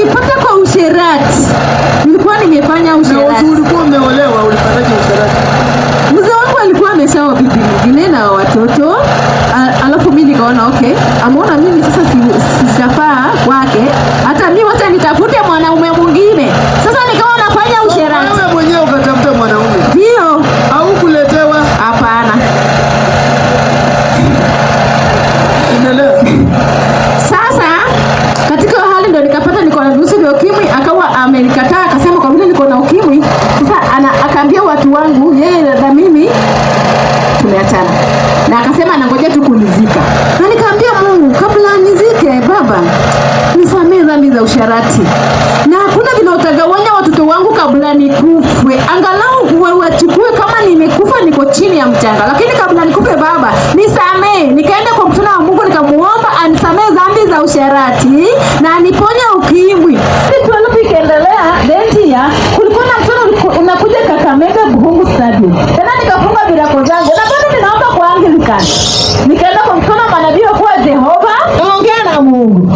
Nilipata kwa usherati. Nilikuwa nimefanya usherati. Na ulikuwa umeolewa, ulipataje usherati? Mzee wangu alikuwa ameshaoa bibi mwingine na watoto. Alafu mimi nikaona okay, ameona mimi sasa sijafaa kwake, hata mimi wacha nitafute mwanaume mwingine. Sasa nikawa nafanya usherati. Wewe mwenyewe ukatafuta mwanaume? Ndio. Au kuletewa? Hapana. Sasa katika hali ndio nikapata niko na virusi vya ukimwi, akawa amenikataa, akasema kwa vile niko na ukimwi, sasa akaambia watu wangu yeye na mimi tumeachana. Na akasema anangoja tu kunizika. Na nikaambia Mungu, kabla nizike baba, nisamee dhambi za usharati. Na hakuna vile utagawanya watoto wangu kabla nikufe. Angalau wachukue kama nimekufa niko chini ya mchanga. Lakini kabla nikufe baba, nisamee. Nikaenda kwa mtume wa Mungu nikamuomba anisamee dhambi za usharati na aniponye ukimwi. Kitu alipoendelea dentia, kulikuwa na mtoto unakuja Kakamega Buhungu Stadium. Tena nikafunga bilako zangu. Na bado ninaomba kwa Anglican. Nikaenda kwa mkono manabii kwa Jehova, naongea na Mungu.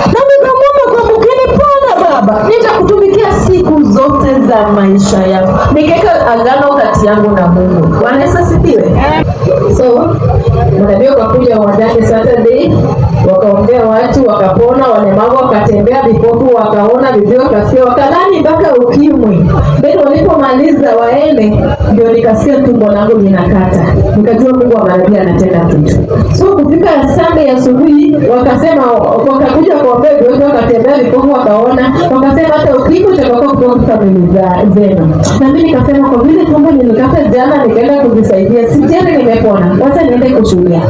Na nikamwomba kwa mkini pana baba, nitakutumikia siku zote za maisha yangu. Nikaweka agano kati yangu na Mungu. Bwana Yesu asifiwe. So, manabii wakakuja uwanjani Saturday, wakaombea watu, wakapona, walemavu wakatembea, vipofu wakaona, viziwi wakasikia, wakadhani mpaka ukimwi. Ndio walipomaliza waende, ndio nikasikia tumbo langu linakata. Nikajua Mungu wa manabii anatenda kitu. So kufika Sunday asubuhi, wakasema wakakuja kuombea vipofu, wakatembea, vipofu wakaona, wakasema hata ukimwi utakuwa kutoka familia zenu. Na mimi nikasema kwa vile tumbo lilikata jana, nikaenda kujisaidia. Sijana nimepona. Wacha niende kushuhudia.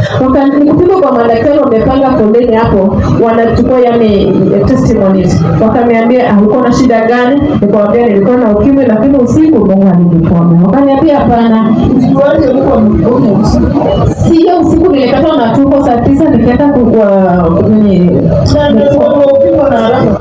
Nikupima kwa madaktari wamepanga foleni hapo, wanachukua testimonies. Wakaniambia uko na shida gani? Nikamwambia nilikuwa na ukimwi lakini usiku Mungu aliniponya. Wakaniambia hapana. Usijuaje ulikuwa mgonjwa usiku? Sio usiku, nilikata na tuko saa 9 nikaenda kwenye ukimwi na haraka.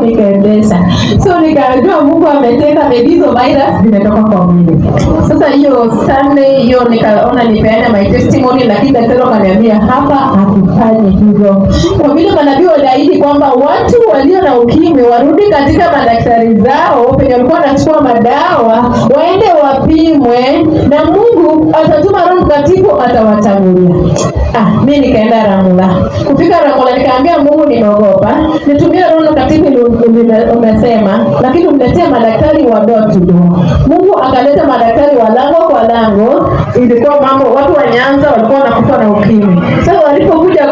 Nikaendesha. So nikajua Mungu ametenda, hizo virus zimetoka kwa mwili. Sasa hiyo Sunday hiyo nikaona nipeane my testimony, lakini daktari akaniambia hapa hatufanyi hivyo. Kwa vile manabii waliahidi kwamba watu walio na ukimwi warudi katika madaktari zao penye walikuwa wanachukua madawa, waende wapimwe na Mungu atatuma Roho Mtakatifu atawatangulia. Mimi nikaenda Ramula. Kufika Ramula nikaambia Mungu nimeogopa. Nitumie Roho Mtakatifu umesema, lakini umletea madaktari wa door to door. Mungu akaleta madaktari wa lango kwa lango. Ilikuwa mambo watu wa Nyanza walikuwa wanakufa na ukimwi. Sasa walipokuja